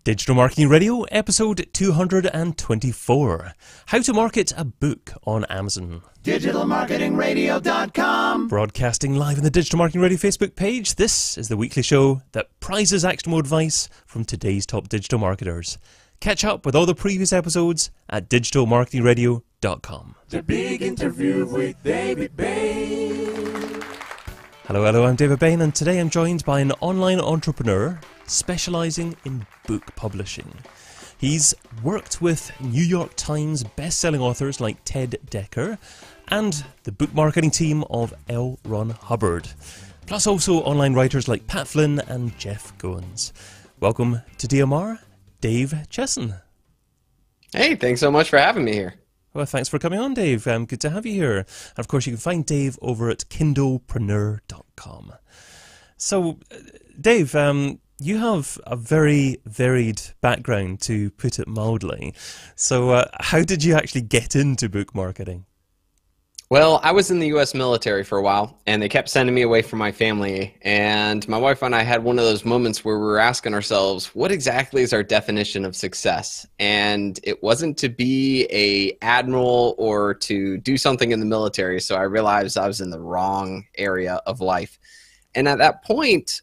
Digital Marketing Radio, episode 224. How to market a book on Amazon. DigitalMarketingRadio.com. Broadcasting live on the Digital Marketing Radio Facebook page, this is the weekly show that prizes actionable advice from today's top digital marketers. Catch up with all the previous episodes at DigitalMarketingRadio.com. The Big Interview with David Bain. Hello, I'm David Bain, and today I'm joined by an online entrepreneur specialising in book publishing. He's worked with New York Times best-selling authors like Ted Dekker and the book marketing team of L. Ron Hubbard, plus also online writers like Pat Flynn and Jeff Goins. Welcome to DMR, Dave Chesson. Hey, thanks so much for having me here. Well, thanks for coming on, Dave. Good to have you here. And of course, you can find Dave over at kindlepreneur.com. So, Dave, you have a very varied background, to put it mildly. So how did you actually get into book marketing? Well, I was in the U.S. military for a while, and they kept sending me away from my family. And my wife and I had one of those moments where we were asking ourselves, what exactly is our definition of success? And it wasn't to be an admiral or to do something in the military, so I realized I was in the wrong area of life. And at that point,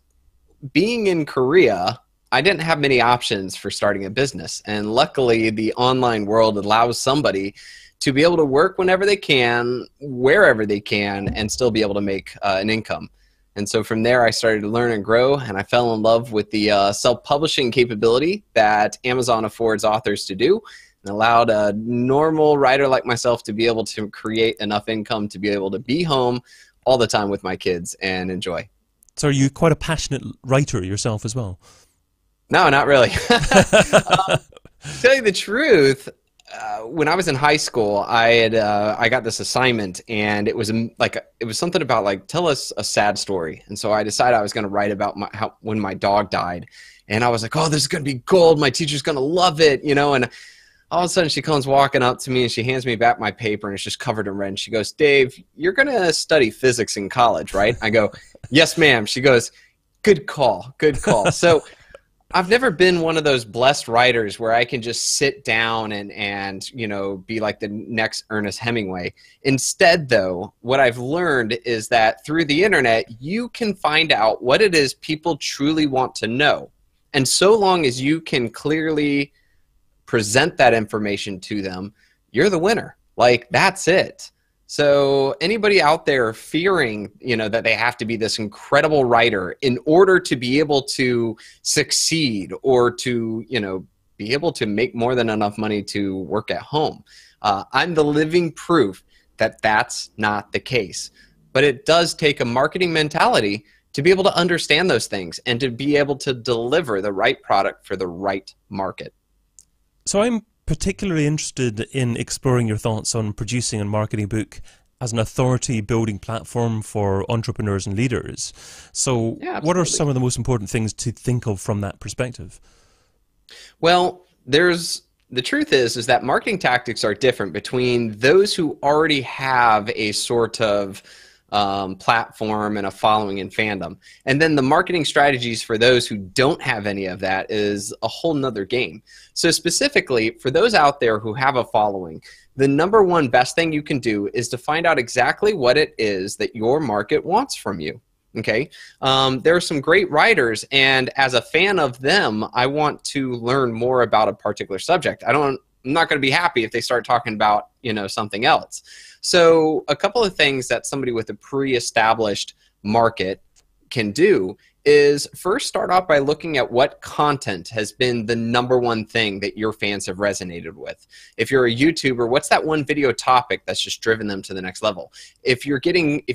being in Korea, I didn't have many options for starting a business. And luckily, the online world allows somebody to be able to work whenever they can, wherever they can, and still be able to make an income. And so from there, I started to learn and grow, and I fell in love with the self-publishing capability that Amazon affords authors to do, and allowed a normal writer like myself to be able to create enough income to be able to be home all the time with my kids and enjoy. So are you quite a passionate writer yourself as well? No, not really. To tell you the truth, when I was in high school, I got this assignment, and it was something about tell us a sad story. And so I decided I was going to write about when my dog died, and I was like, oh, this is going to be gold. My teacher's going to love it, you know. And all of a sudden, she comes walking up to me, and she hands me back my paper, and it's just covered in red. And she goes, Dave, you're going to study physics in college, right? I go, yes, ma'am. She goes, good call, good call. So I've never been one of those blessed writers where I can just sit down and you know, be like the next Ernest Hemingway. Instead, though, what I've learned is that through the internet, you can find out what it is people truly want to know. And so long as you can clearly present that information to them, you're the winner. Like, that's it. So anybody out there fearing, you know, that they have to be this incredible writer in order to be able to succeed or to, you know, be able to make more than enough money to work at home, I'm the living proof that that's not the case. But it does take a marketing mentality to be able to understand those things and to be able to deliver the right product for the right market. So I'm particularly interested in exploring your thoughts on producing and marketing a book as an authority building platform for entrepreneurs and leaders. So yeah, what are some of the most important things to think of from that perspective? Well, the truth is that marketing tactics are different between those who already have a sort of platform and a following and fandom. And then the marketing strategies for those who don't have any of that is a whole nother game. So specifically for those out there who have a following, the number one best thing you can do is to find out exactly what it is that your market wants from you. Okay. There are some great writers, and as a fan of them, I want to learn more about a particular subject. I'm not going to be happy if they start talking about, you know, something else. So a couple of things that somebody with a pre-established market can do is first start off by looking at what content has been the number one thing that your fans have resonated with. If you're a YouTuber, what's that one video topic that's just driven them to the next level? If you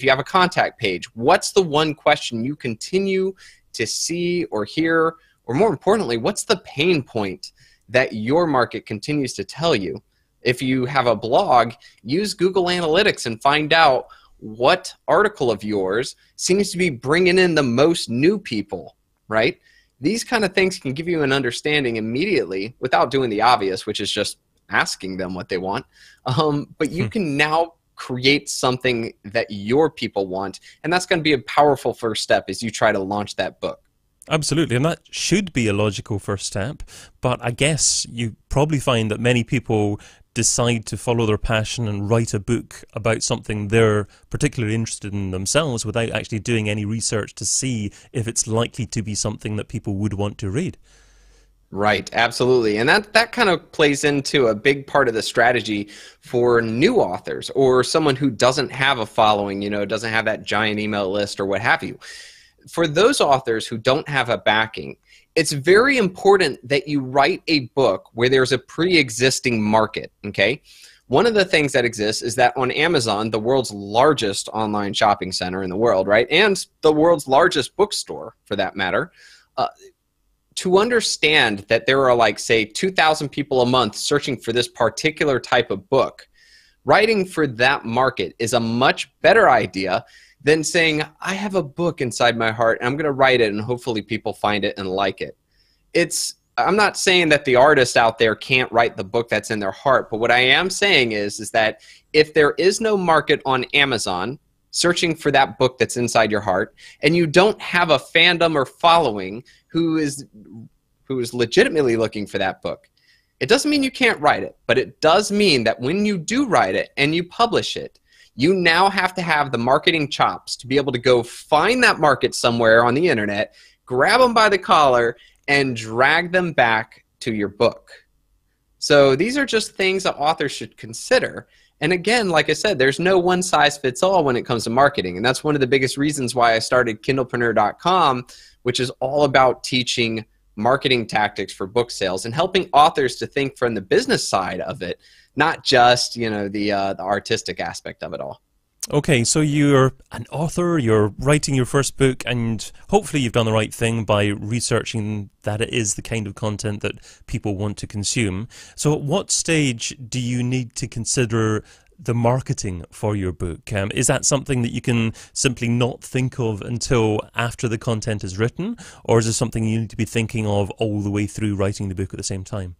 have a contact page, what's the one question you continue to see or hear? Or more importantly, what's the pain point that your market continues to tell you? If you have a blog, use Google Analytics and find out what article of yours seems to be bringing in the most new people, right? These kind of things can give you an understanding immediately without doing the obvious, which is just asking them what they want. But you can now create something that your people want, and that's going to be a powerful first step as you try to launch that book. Absolutely, and that should be a logical first step. But I guess you probably find that many people decide to follow their passion and write a book about something they're particularly interested in themselves without actually doing any research to see if it's likely to be something that people would want to read. Right, absolutely. And that kind of plays into a big part of the strategy for new authors or someone who doesn't have a following, doesn't have that giant email list or what have you. For those authors who don't have a backing, it's very important that you write a book where there's a pre-existing market, okay? One of the things that exists is that on Amazon, the world's largest online shopping center in the world, right, and the world's largest bookstore, for that matter, to understand that there are, like, say, 2,000 people a month searching for this particular type of book, writing for that market is a much better idea than saying, I have a book inside my heart and I'm going to write it and hopefully people find it and like it. I'm not saying that the artist out there can't write the book that's in their heart, but what I am saying is that if there is no market on Amazon searching for that book that's inside your heart, and you don't have a fandom or following who is legitimately looking for that book, it doesn't mean you can't write it, but it does mean that when you do write it and you publish it, you now have to have the marketing chops to be able to go find that market somewhere on the internet, grab them by the collar, and drag them back to your book. So these are just things that authors should consider. And again, like I said, there's no one size fits all when it comes to marketing. And that's one of the biggest reasons why I started Kindlepreneur.com, which is all about teaching marketing tactics for book sales and helping authors to think from the business side of it, not just, the artistic aspect of it all. Okay, so you're an author, you're writing your first book, and hopefully you've done the right thing by researching that it is the kind of content that people want to consume. So at what stage do you need to consider the marketing for your book? Is that something that you can simply not think of until after the content is written, or is it something you need to be thinking of all the way through writing the book at the same time?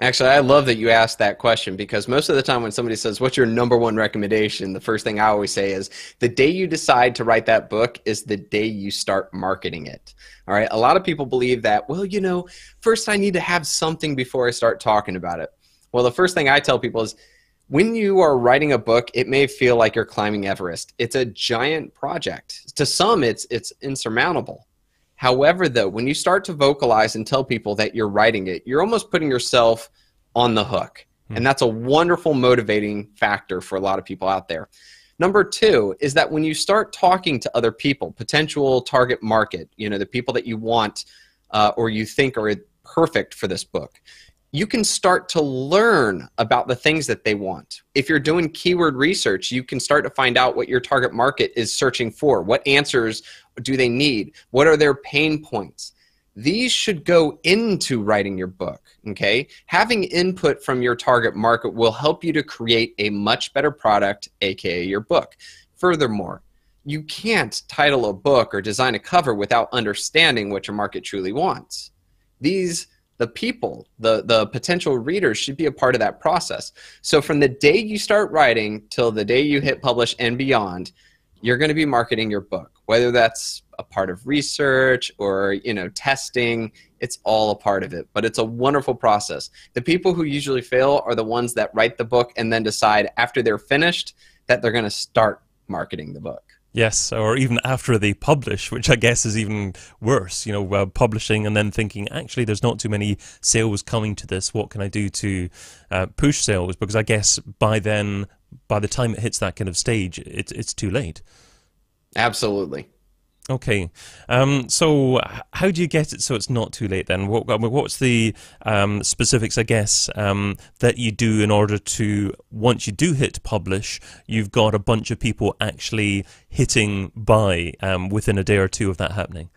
Actually, I love that you asked that question, because most of the time when somebody says, what's your number one recommendation, the first thing I always say is the day you decide to write that book is the day you start marketing it. All right. A lot of people believe that, well, first I need to have something before I start talking about it. Well, the first thing I tell people is when you are writing a book, it may feel like you're climbing Everest. It's a giant project. To some, it's insurmountable. However, though, when you start to vocalize and tell people that you're writing it, you're almost putting yourself on the hook. And that's a wonderful motivating factor for a lot of people out there. Number two is that when you start talking to other people, potential target market, the people that you want or you think are perfect for this book, you can start to learn about the things that they want. If you're doing keyword research, you can start to find out what your target market is searching for. What answers do they need? What are their pain points? These should go into writing your book, okay? Having input from your target market will help you to create a much better product, aka your book. Furthermore, you can't title a book or design a cover without understanding what your market truly wants. The people, the potential readers should be a part of that process. So from the day you start writing till the day you hit publish and beyond, you're going to be marketing your book. Whether that's a part of research or, testing, it's all a part of it. But it's a wonderful process. The people who usually fail are the ones that write the book and then decide after they're finished that they're going to start marketing the book. Yes, or even after they publish, which I guess is even worse, publishing and then thinking, actually, there's not too many sales coming to this. What can I do to push sales? Because I guess by then, by the time it hits that kind of stage, it's too late. Absolutely. Okay, so how do you get it so it's not too late then? What's the specifics, I guess, that you do in order to, once you do hit publish, you've got a bunch of people actually hitting buy within a day or two of that happening?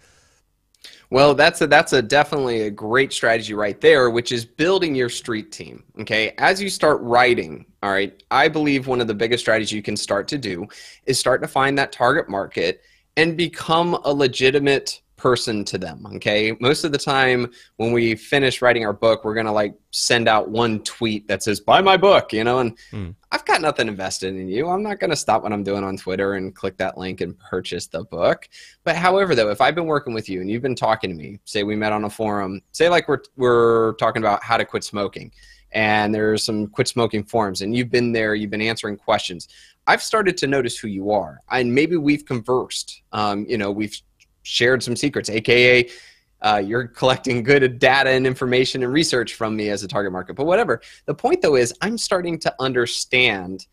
Well, that's definitely a great strategy right there, which is building your street team. Okay, as you start writing, all right, I believe one of the biggest strategies you can start to do is start to find that target market and become a legitimate person to them. Okay. Most of the time when we finish writing our book, we're going to like send out one tweet that says, buy my book, you know, and I've got nothing invested in you. I'm not going to stop what I'm doing on Twitter and click that link and purchase the book. But however, though, if I've been working with you and you've been talking to me, say we met on a forum, say like we're talking about how to quit smoking, and there's some quit smoking forums, and you've been there, you've been answering questions. I've started to notice who you are, and maybe we've conversed. You know, we've shared some secrets, aka you're collecting good data and information and research from me as a target market. But whatever. The point, though, is I'm starting to understand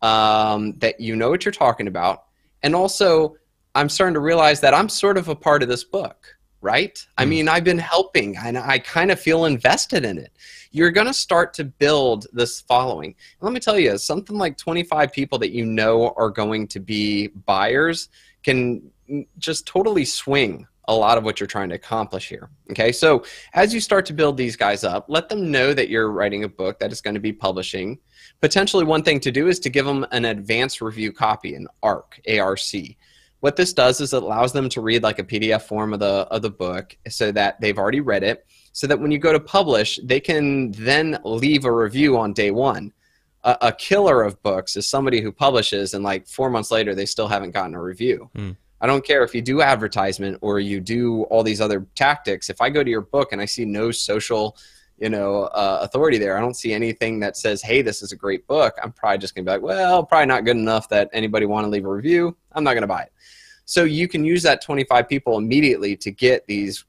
that you know what you're talking about, and also I'm starting to realize that I'm sort of a part of this book, right? I mean, I've been helping, and I kind of feel invested in it. You're going to start to build this following. And let me tell you, something like 25 people that you know are going to be buyers can just totally swing a lot of what you're trying to accomplish here. Okay, so as you start to build these guys up, let them know that you're writing a book that is going to be publishing. Potentially one thing to do is to give them an advanced review copy, an ARC, A-R-C. What this does is it allows them to read like a PDF form of the book so that they've already read it, so that when you go to publish, they can then leave a review on day one. A killer of books is somebody who publishes and like 4 months later, they still haven't gotten a review. I don't care if you do advertisement or you do all these other tactics. If I go to your book and I see no social, you know, authority there, I don't see anything that says, hey, this is a great book, I'm probably just going to be like, well, probably not good enough that anybody want to leave a review. I'm not going to buy it. So you can use that 25 people immediately to get these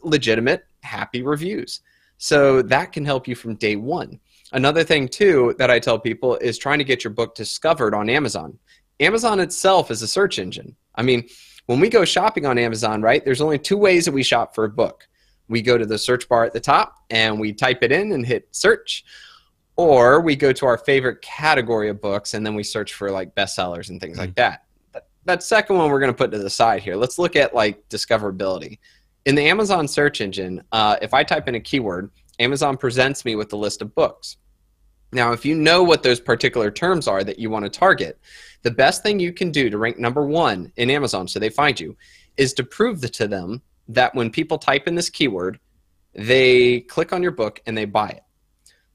legitimate, happy reviews. So that can help you from day one. Another thing, too, that I tell people is trying to get your book discovered on Amazon. Amazon itself is a search engine. I mean, when we go shopping on Amazon, right, there's only two ways that we shop for a book. We go to the search bar at the top and we type it in and hit search, or we go to our favorite category of books and then we search for like bestsellers and things like that. That second one we're going to put to the side here. Let's look at like discoverability. In the Amazon search engine, if I type in a keyword, Amazon presents me with a list of books. Now, if you know what those particular terms are that you want to target, the best thing you can do to rank #1 in Amazon so they find you is to prove to them that when people type in this keyword, they click on your book and they buy it.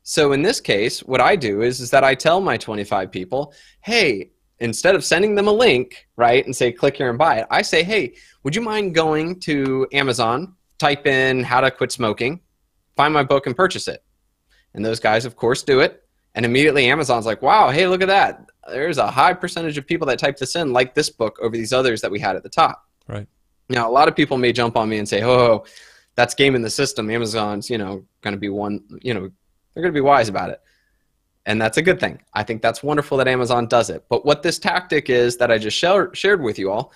So in this case, what I do is that I tell my 25 people, hey, instead of sending them a link, right, and say, click here and buy it, I say, hey, would you mind going to Amazon, type in how to quit smoking, find my book and purchase it? And those guys, of course, do it. And immediately Amazon's like, wow, hey, look at that. There's a high percentage of people that type this in like this book over these others that we had at the top. Right. Now, a lot of people may jump on me and say, oh, that's gaming the system. Amazon's, you know, going to be one, you know, they're going to be wise about it. And that's a good thing. I think that's wonderful that Amazon does it. But what this tactic is that I just shared with you all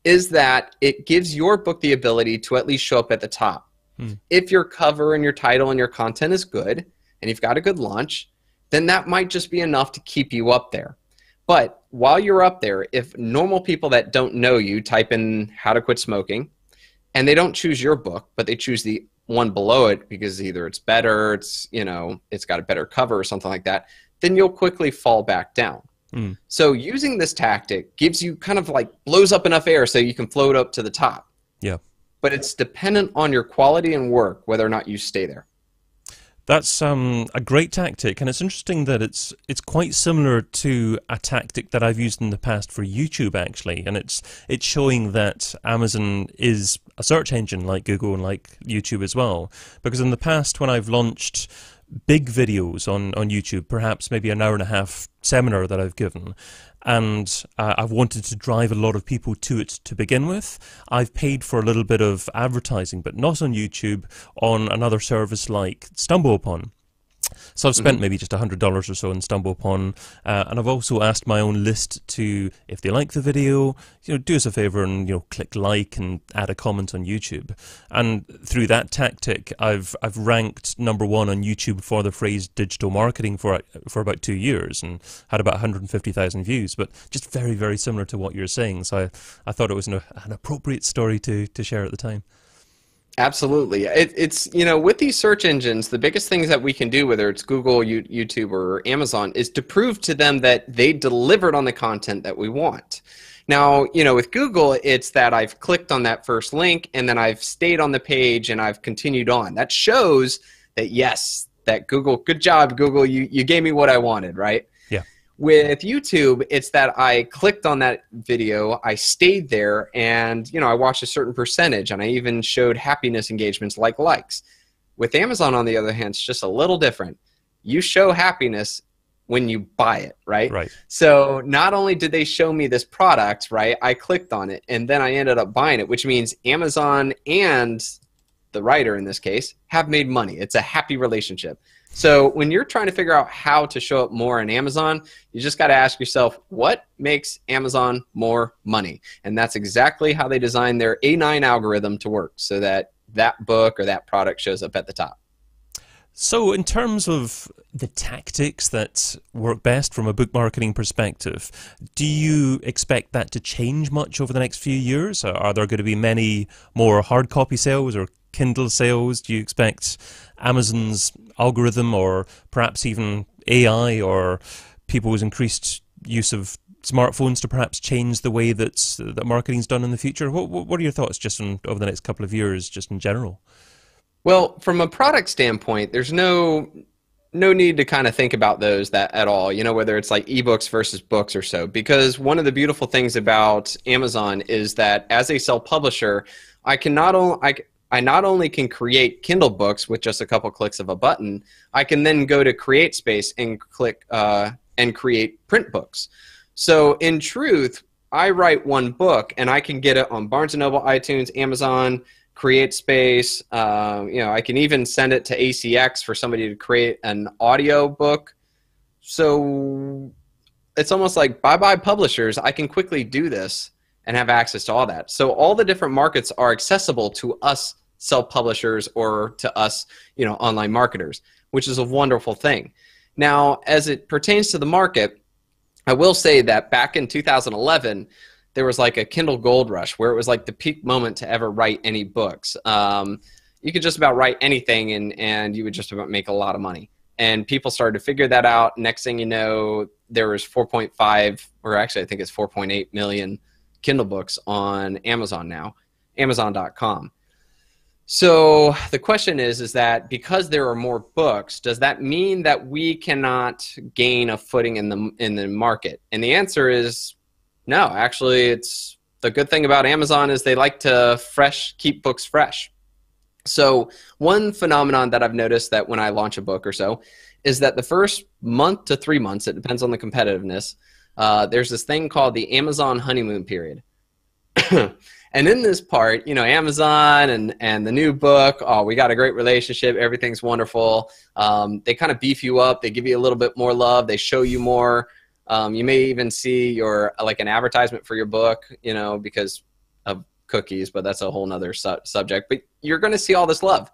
is that it gives your book the ability to at least show up at the top. If your cover and your title and your content is good and you've got a good launch, then that might just be enough to keep you up there. But while you're up there, if normal people that don't know you type in how to quit smoking and they don't choose your book, but they choose the one below it because either it's better, it's, you know, it's got a better cover or something like that, then you'll quickly fall back down. So using this tactic gives you kind of like blows up enough air so you can float up to the top. Yeah. But it's dependent on your quality and work whether or not you stay there. That's a great tactic, and it's interesting that it's quite similar to a tactic that I've used in the past for YouTube, actually, and it's showing that Amazon is a search engine like Google and like YouTube as well. Because in the past, when I've launched big videos on YouTube, perhaps maybe an hour and a half seminar that I've given, and I've wanted to drive a lot of people to it to begin with, I've paid for a little bit of advertising, but not on YouTube, on another service like StumbleUpon. So I've spent maybe just $100 or so in StumbleUpon, and I've also asked my own list to, if they like the video, you know, do us a favor and, you know, click like and add a comment on YouTube. And through that tactic, I've ranked #1 on YouTube for the phrase digital marketing for about 2 years and had about 150,000 views. But just very, very similar to what you're saying. So I thought it was an appropriate story to share at the time. Absolutely. It's, you know, with these search engines, the biggest things that we can do, whether it's Google, YouTube, or Amazon, is to prove to them that they delivered on the content that we want. Now, you know, with Google, it's that I've clicked on that first link and then I've stayed on the page and I've continued on. That shows that, yes, that Google, good job, Google, you gave me what I wanted, right? Yeah. With YouTube, it's that I clicked on that video, I stayed there, and, you know, I watched a certain percentage, and I even showed happiness engagements like likes. With Amazon, on the other hand, it's just a little different. You show happiness when you buy it, right? Right. So not only did they show me this product, right, I clicked on it, and then I ended up buying it, which means Amazon and the writer, in this case, have made money. It's a happy relationship. So when you're trying to figure out how to show up more on Amazon, you just got to ask yourself, what makes Amazon more money? And that's exactly how they designed their A9 algorithm to work, so that that book or that product shows up at the top. So in terms of the tactics that work best from a book marketing perspective, do you expect that to change much over the next few years? Are there going to be many more hard copy sales or Kindle sales? Do you expect Amazon's algorithm, or perhaps even AI or people's increased use of smartphones, to perhaps change the way that marketing's done in the future? What are your thoughts just over the next couple of years, just in general? Well, from a product standpoint, there's no need to kind of think about those that at all, you know, whether it's like ebooks versus books or so, because one of the beautiful things about Amazon is that as a self-publisher, I not only can create Kindle books with just a couple clicks of a button, I can then go to Create Space and click and create print books. So in truth, I write one book and I can get it on Barnes & Noble, iTunes, Amazon, Create Space. You know, I can even send it to ACX for somebody to create an audio book. So it's almost like bye-bye publishers. I can quickly do this and have access to all that. So all the different markets are accessible to us self-publishers or to us, you know, online marketers, which is a wonderful thing. Now, as it pertains to the market, I will say that back in 2011, there was like a Kindle gold rush where it was like the peak moment to ever write any books. You could just about write anything and you would just about make a lot of money. And people started to figure that out. Next thing you know, there was 4.5, or actually I think it's 4.8 million Kindle books on Amazon now, Amazon.com. So the question is that because there are more books, does that mean that we cannot gain a footing in the market? And the answer is no. Actually, it's the good thing about Amazon is they like to keep books fresh. So one phenomenon that I've noticed that when I launch a book or so is that the first month to 3 months, it depends on the competitiveness, there's this thing called the Amazon honeymoon period. And in this part, you know, Amazon and the new book, oh, we got a great relationship, everything's wonderful. They kind of beef you up, they give you a little bit more love, they show you more. You may even see like an advertisement for your book, you know, because of cookies, but that's a whole nother subject. But you're going to see all this love.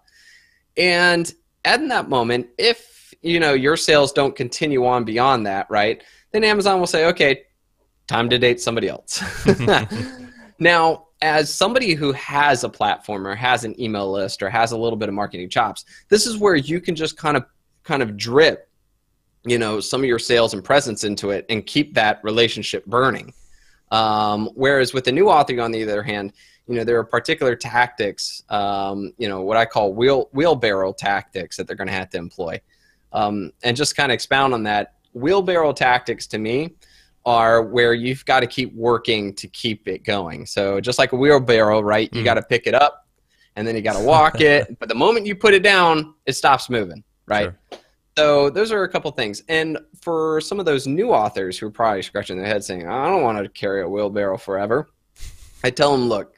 And at that moment, if, you know, your sales don't continue on beyond that, right, then Amazon will say, okay, time to date somebody else. Now, as somebody who has a platform or has an email list or has a little bit of marketing chops, this is where you can just kind of drip, you know, some of your sales and presence into it and keep that relationship burning. Whereas with a new author, on the other hand, you know, there are particular tactics, you know, what I call wheelbarrow tactics that they're going to have to employ. And just kind of expound on that, wheelbarrow tactics to me are where you've got to keep working to keep it going. So just like a wheelbarrow, right? You got to pick it up and then you got to walk it. But the moment you put it down, it stops moving, right? Sure. So those are a couple things. And for some of those new authors who are probably scratching their head saying, I don't want to carry a wheelbarrow forever, I tell them, look,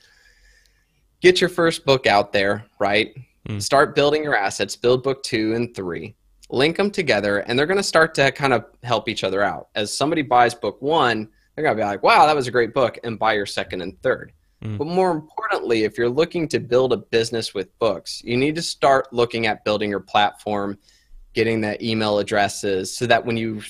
get your first book out there, right? Start building your assets, build book 2 and 3. Link them together, and they're going to start to kind of help each other out. As somebody buys book 1, they're going to be like, wow, that was a great book, and buy your second and third. But more importantly, if you're looking to build a business with books, you need to start looking at building your platform, getting the email addresses, so that when you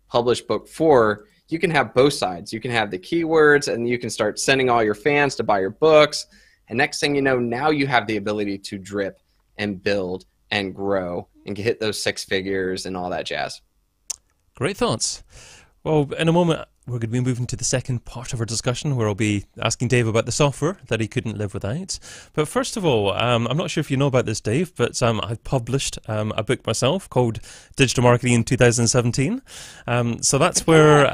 publish book 4, you can have both sides. You can have the keywords, and you can start sending all your fans to buy your books. And next thing you know, now you have the ability to drip and build and grow and hit those 6 figures and all that jazz. Great thoughts. Well, in a moment, we're going to be moving to the second part of our discussion, where I'll be asking Dave about the software that he couldn't live without. But first of all, I'm not sure if you know about this, Dave, but I've published a book myself called Digital Marketing in 2017. So that's where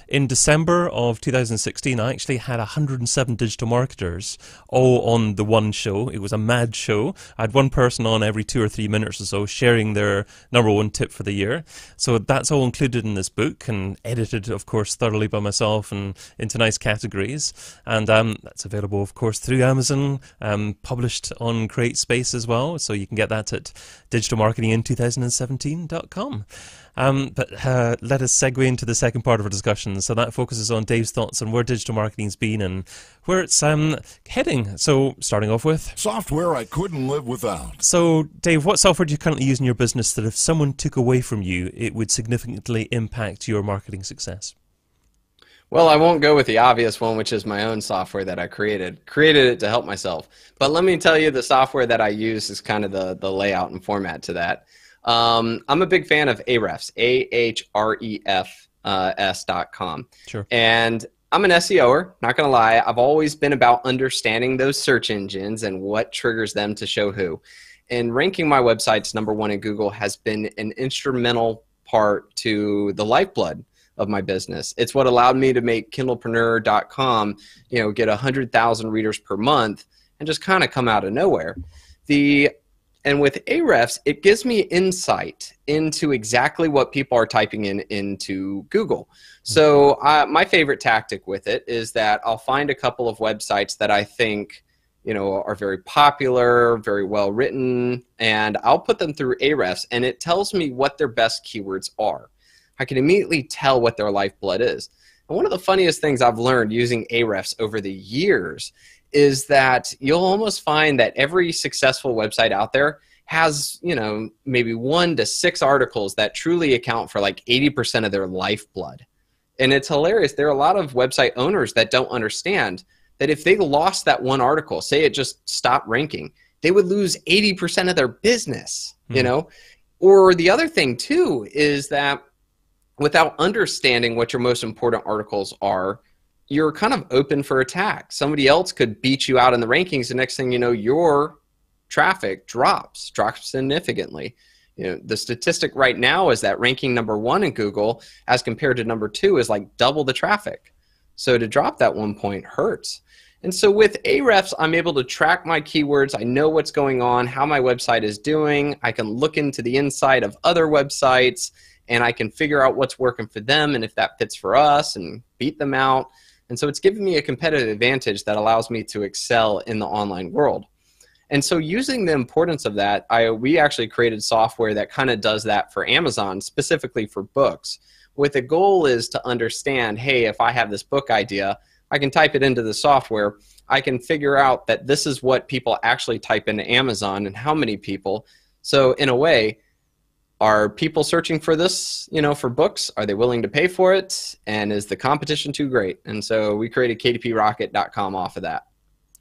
in December of 2016, I actually had 107 digital marketers all on the one show. It was a mad show. I had one person on every 2 or 3 minutes or so sharing their number one tip for the year. So that's all included in this book and edited, of course, thoroughly by myself and into nice categories. And that's available, of course, through Amazon, published on CreateSpace as well. So you can get that at digitalmarketingin2017.com. But let us segue into the second part of our discussion. So that focuses on Dave's thoughts on where digital marketing's been and where it's heading. So starting off with Software I couldn't live without. So Dave, what software do you currently use in your business that if someone took away from you, it would significantly impact your marketing success? Well, I won't go with the obvious one, which is my own software that I created. Created it to help myself. But let me tell you, the software that I use is kind of the layout and format to that. I'm a big fan of Ahrefs, Ahrefs.com. Sure. And I'm an SEOer, not going to lie. I've always been about understanding those search engines and what triggers them to show who. And ranking my websites #1 in Google has been an instrumental part to the lifeblood of my business. It's what allowed me to make Kindlepreneur.com, get 100,000 readers per month and just kind of come out of nowhere. And with Ahrefs, it gives me insight into exactly what people are typing into Google. So my favorite tactic with it is that I'll find a couple of websites that I think are very popular, very well written, and I'll put them through Ahrefs, and it tells me what their best keywords are. I can immediately tell what their lifeblood is. And one of the funniest things I've learned using Ahrefs over the years is that you'll almost find that every successful website out there has, maybe 1 to 6 articles that truly account for like 80% of their lifeblood. And it's hilarious. There are a lot of website owners that don't understand that if they lost that one article, say it just stopped ranking, they would lose 80% of their business, Or the other thing too is that without understanding what your most important articles are, you're kind of open for attack. Somebody else could beat you out in the rankings. The next thing you know, your traffic drops significantly. The statistic right now is that ranking #1 in Google as compared to #2 is like double the traffic. So to drop that 1 point hurts. And so with Ahrefs, I'm able to track my keywords. I know what's going on, how my website is doing. I can look into the inside of other websites, and I can figure out what's working for them and if that fits for us and beat them out. And so it's given me a competitive advantage that allows me to excel in the online world. And so using the importance of that, we actually created software that kind of does that for Amazon, specifically for books. With the goal is to understand, hey, if I have this book idea, I can type it into the software. I can figure out that this is what people actually type into Amazon and how many people. So in a way, are people searching for this, for books? Are they willing to pay for it? And is the competition too great? And so we created kdprocket.com off of that.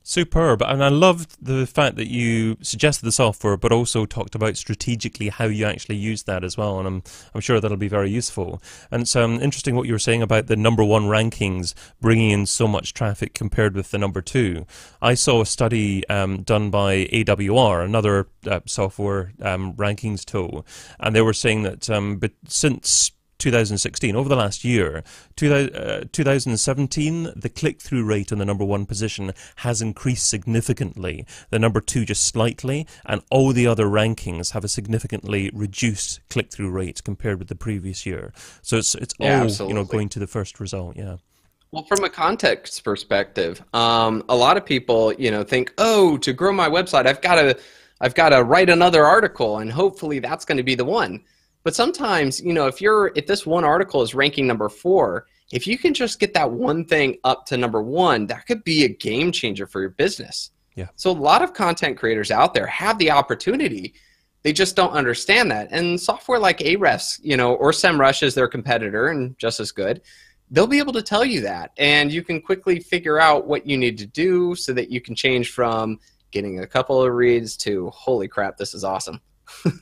Superb. And I loved the fact that you suggested the software, but also talked about strategically how you actually use that as well. And I'm sure that'll be very useful. And it's interesting what you were saying about the #1 rankings bringing in so much traffic compared with the #2. I saw a study done by AWR, another software rankings tool, and they were saying that but since 2016, over the last year, 2017, the click-through rate on the #1 position has increased significantly. The #2 just slightly, and all the other rankings have a significantly reduced click-through rate compared with the previous year. So it's all absolutely. Going to the first result. Yeah. Well, from a context perspective, a lot of people think, oh, to grow my website, I've got to write another article, and hopefully that's going to be the one. But sometimes, if this one article is ranking #4, if you can just get that one thing up to #1, that could be a game changer for your business. Yeah. So a lot of content creators out there have the opportunity. They just don't understand that. And software like Ahrefs, or SEMrush is their competitor and just as good, they'll be able to tell you that. And you can quickly figure out what you need to do so that you can change from getting a couple of reads to, holy crap, this is awesome.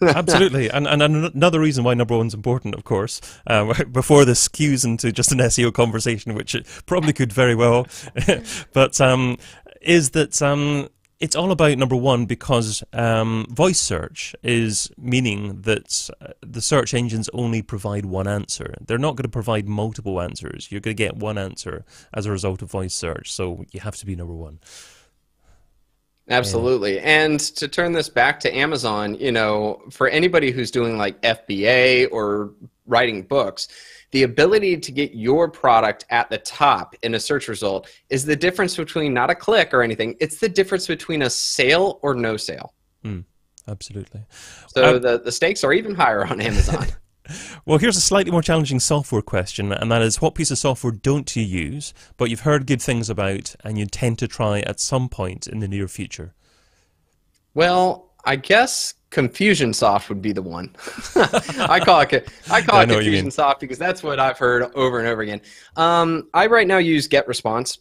Absolutely, and another reason why number one's important, of course, before this cues into just an SEO conversation, which it probably could very well, but is that it's all about number one because voice search is meaning that the search engines only provide one answer. They're not going to provide multiple answers. You're going to get one answer as a result of voice search, so you have to be number one. Absolutely. And to turn this back to Amazon, you know, for anybody who's doing like FBA or writing books, the ability to get your product at the top in a search result is the difference between not a click or anything. It's the difference between a sale or no sale. Absolutely. So the stakes are even higher on Amazon. Well, here's a slightly more challenging software question, and that is, what piece of software don't you use, but you've heard good things about, and you tend to try at some point in the near future? Well, I guess Confusionsoft would be the one. I call it Confusionsoft because that's what I've heard over and over again. I right now use GetResponse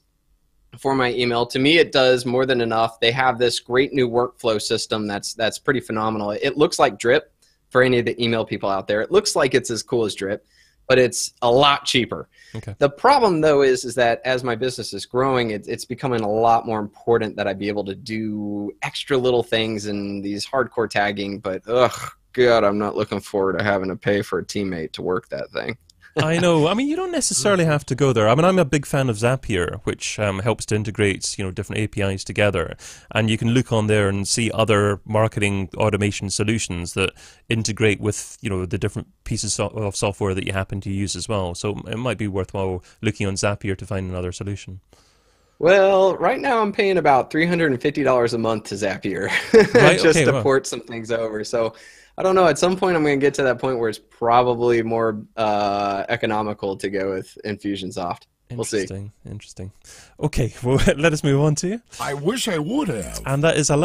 for my email. To me, it does more than enough. They have this great new workflow system that's pretty phenomenal. It looks like Drip. For any of the email people out there, it looks like it's as cool as Drip, but it's a lot cheaper. Okay. The problem, though, is that as my business is growing, it's becoming a lot more important that I be able to do extra little things and these hardcore tagging, but, ugh, God, I'm not looking forward to having to pay for a teammate to work that thing. I know. I mean, you don't necessarily have to go there. I mean, I'm a big fan of Zapier, which helps to integrate, different APIs together. And you can look on there and see other marketing automation solutions that integrate with, the different pieces of software that you happen to use as well. So it might be worthwhile looking on Zapier to find another solution. Well, right now I'm paying about $350 a month to Zapier just to port some things over. So I don't know. At some point, I'm going to get to that point where it's probably more economical to go with Infusionsoft. We'll see. Interesting. Okay, well, let us move on to. I wish I would have. And that is, I'd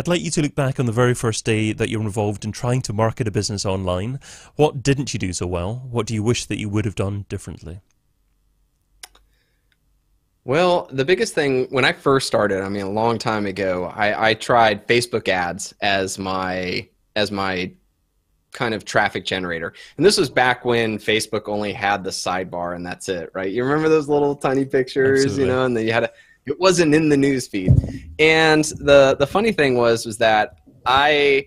like you to look back on the very first day that you're involved in trying to market a business online. What didn't you do so well? What do you wish that you would have done differently? Well, the biggest thing, when I first started, I mean, a long time ago, I tried Facebook ads as my kind of traffic generator. And this was back when Facebook only had the sidebar and that's it, right? You remember those little tiny pictures, Absolutely. and then it wasn't in the news feed. And the funny thing was that I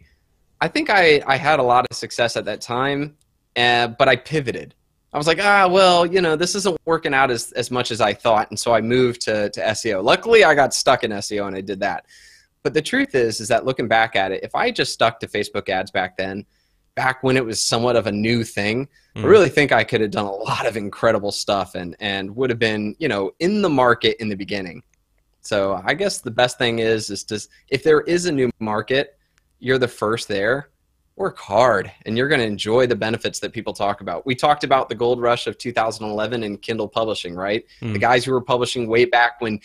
think I had a lot of success at that time, but I pivoted. I was like, well, this isn't working out as much as I thought. And so I moved to SEO. Luckily, I got stuck in SEO and I did that. But the truth is that looking back at it, if I just stuck to Facebook ads back then, back when it was somewhat of a new thing, I really think I could have done a lot of incredible stuff and would have been, in the market in the beginning. So I guess the best thing is to, if there is a new market, you're the first there, work hard and you're going to enjoy the benefits that people talk about. We talked about the gold rush of 2011 in Kindle publishing, right? The guys who were publishing way back when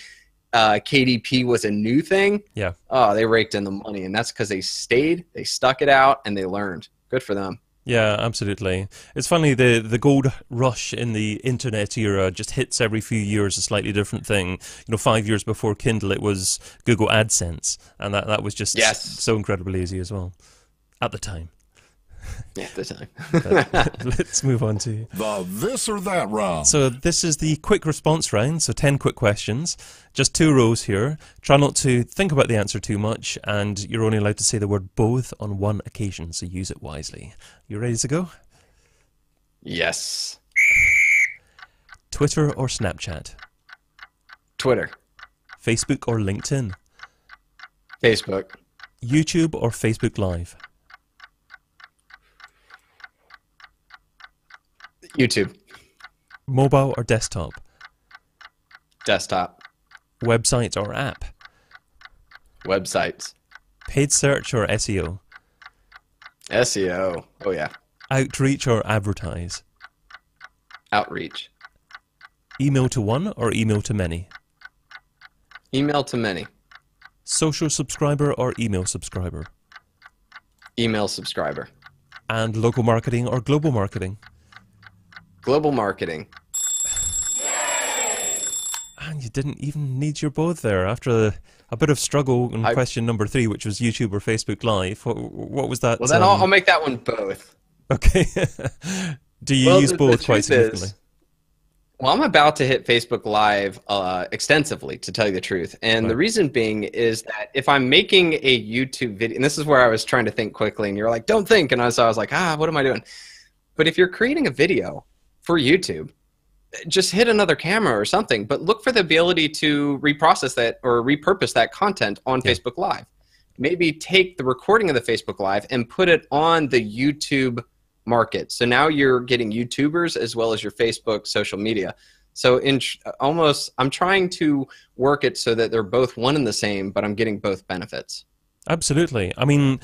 KDP was a new thing. Yeah. Oh, they raked in the money, and that's because they stayed, they stuck it out, and they learned. Good for them. Yeah, absolutely. It's funny, the gold rush in the internet era just hits every few years, a slightly different thing. 5 years before Kindle, it was Google AdSense, and that was just so incredibly easy as well at the time. Yeah, at the time. Let's move on to the this or that round. So this is the quick response round, so 10 quick questions. Just 2 rows here. Try not to think about the answer too much, and you're only allowed to say the word both on one occasion, so use it wisely. You ready to go? Yes. Twitter or Snapchat? Twitter. Facebook or LinkedIn? Facebook. YouTube or Facebook Live? YouTube. Mobile or desktop? Desktop. Website or app? Websites. Paid search or SEO? SEO. Oh, yeah. Outreach or advertise? Outreach. Email to one or email to many? Email to many. Social subscriber or email subscriber? Email subscriber. And local marketing or global marketing? Global marketing. Man, you didn't even need your both there. After a bit of struggle on question number 3, which was YouTube or Facebook Live, what was that? Well, then I'll make that one both. Okay. Do you use both quite significantly? Well, I'm about to hit Facebook Live extensively, to tell you the truth. And the reason being is that if I'm making a YouTube video, and this is where I was trying to think quickly, and you're like, don't think. And so I was like, what am I doing? But if you're creating a video for YouTube, just hit another camera or something, but look for the ability to reprocess that or repurpose that content on Facebook Live. Maybe take the recording of the Facebook Live and put it on the YouTube market. So now you're getting YouTubers as well as your Facebook social media. So I'm trying to work it so that they're both one and the same, but I'm getting both benefits. Absolutely. I mean,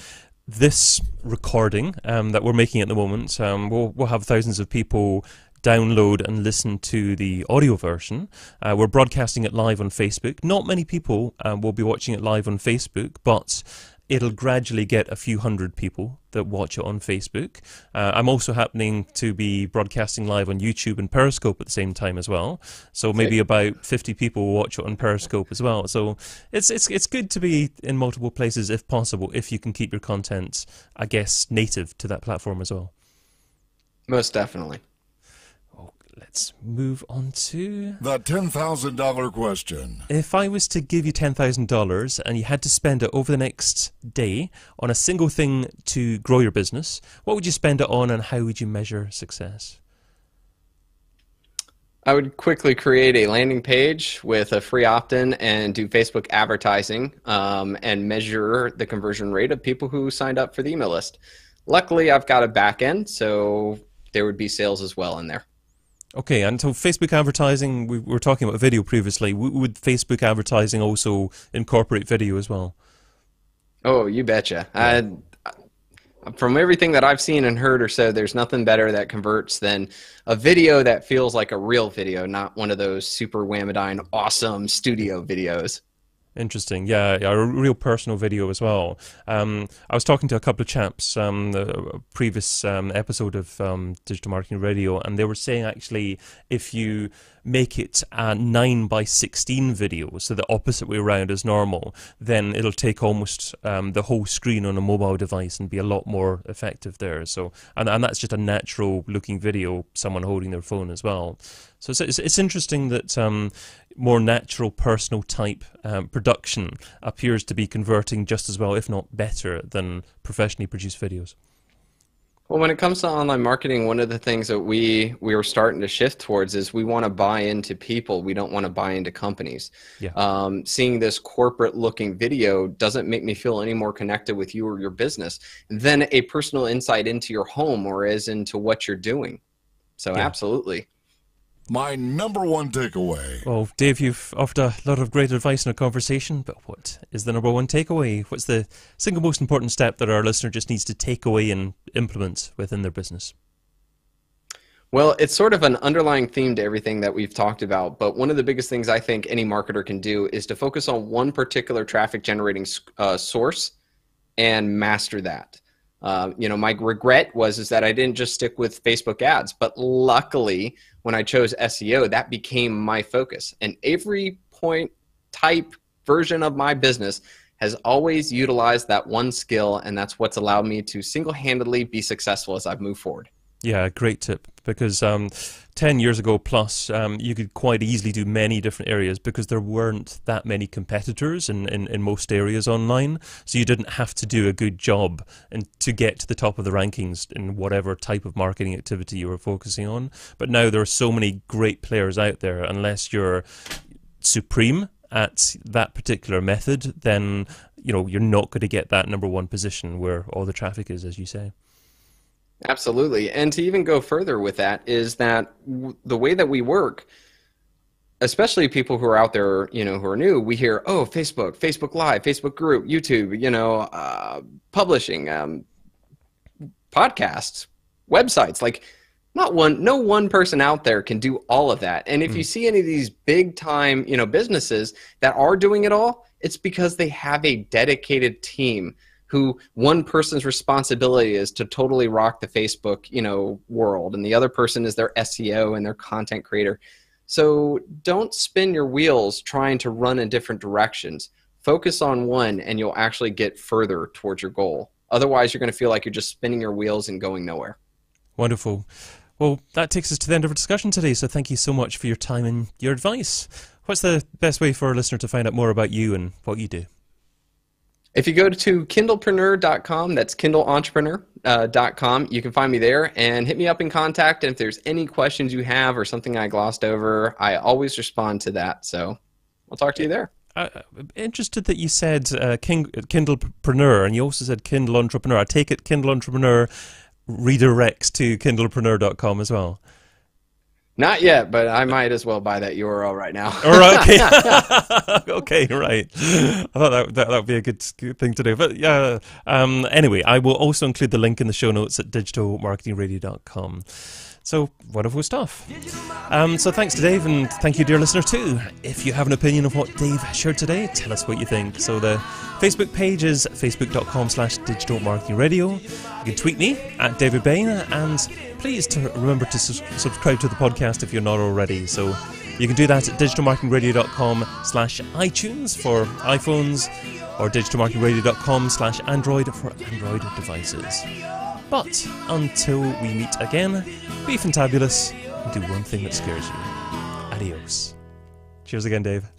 this recording that we're making at the moment, we'll have thousands of people download and listen to the audio version. We're broadcasting it live on Facebook. Not many people will be watching it live on Facebook, but it'll gradually get a few hundred people that watch it on Facebook. I'm also happening to be broadcasting live on YouTube and Periscope at the same time as well. So maybe about 50 people will watch it on Periscope as well. So it's good to be in multiple places if possible, if you can keep your content, I guess, native to that platform as well. Most definitely. Let's move on to the $10,000 question. If I was to give you $10,000 and you had to spend it over the next day on a single thing to grow your business, what would you spend it on and how would you measure success? I would quickly create a landing page with a free opt-in and do Facebook advertising and measure the conversion rate of people who signed up for the email list. Luckily, I've got a back end, so there would be sales as well in there. Okay, and so Facebook advertising, we were talking about video previously. Would Facebook advertising also incorporate video as well? Oh, you betcha. From everything that I've seen and heard or so, there's nothing better that converts than a video that feels like a real video, not one of those super whammadine, awesome studio videos. Interesting. Yeah, a real personal video as well. I was talking to a couple of chaps the previous episode of Digital Marketing Radio, and they were saying actually if you make it a 9:16 video, so the opposite way around as normal, then it'll take almost the whole screen on a mobile device and be a lot more effective there. So, and that's just a natural looking video, someone holding their phone as well. So it's interesting that more natural, personal type production appears to be converting just as well, if not better, than professionally produced videos. Well, when it comes to online marketing, one of the things that we were starting to shift towards is we want to buy into people. We don't want to buy into companies. Yeah. Seeing this corporate-looking video doesn't make me feel any more connected with you or your business than a personal insight into your home or as into what you're doing. So yeah. Absolutely. My number one takeaway. Well, Dave, you've offered a lot of great advice in our conversation, but what is the number one takeaway? What's the single most important step that our listener just needs to take away and implement within their business? Well, it's sort of an underlying theme to everything that we've talked about, but one of the biggest things I think any marketer can do is to focus on one particular traffic generating source and master that. My regret is that I didn't just stick with Facebook ads, but luckily when I chose SEO, that became my focus. And every point type version of my business has always utilized that one skill, and that's what's allowed me to single-handedly be successful as I've moved forward. Yeah, great tip, because 10 years ago plus, you could quite easily do many different areas because there weren't that many competitors in most areas online, so you didn't have to do a good job and to get to the top of the rankings in whatever type of marketing activity you were focusing on. But now there are so many great players out there, unless you're supreme at that particular method, then you're not going to get that number one position where all the traffic is, as you say. Absolutely. And to even go further with that is that the way that we work, especially people who are out there, who are new, we hear, oh, Facebook Live, Facebook group, YouTube, publishing, podcasts, websites, like no one person out there can do all of that. And if you see any of these big time, businesses that are doing it all, it's because they have a dedicated team who one person's responsibility is to totally rock the Facebook, world, and the other person is their SEO and their content creator. So don't spin your wheels trying to run in different directions. Focus on one and you'll actually get further towards your goal. Otherwise, you're going to feel like you're just spinning your wheels and going nowhere. Wonderful. Well, that takes us to the end of our discussion today, so thank you so much for your time and your advice. What's the best way for a listener to find out more about you and what you do? If you go to kindlepreneur.com, that's kindleentrepreneur.com, you can find me there and hit me up in contact. And if there's any questions you have or something I glossed over, I always respond to that. So I'll talk to you there. Interested that you said Kindlepreneur, and you also said Kindle Entrepreneur. I take it Kindle Entrepreneur redirects to kindlepreneur.com as well. Not yet, but I might as well buy that URL right now. All right, okay. Okay, right. I thought that would be a good thing to do. But yeah, anyway, I will also include the link in the show notes at digitalmarketingradio.com. So, wonderful stuff. So thanks to Dave, and thank you, dear listener, too. If you have an opinion of what Dave shared today, tell us what you think. So the Facebook page is facebook.com/digitalmarketingradio. You can tweet me at David Bain, and please remember to subscribe to the podcast if you're not already. So you can do that at digitalmarketingradio.com/iTunes for iPhones, or digitalmarketingradio.com/Android for Android devices. But until we meet again, be fantabulous and do one thing that scares you. Adios. Cheers again, Dave.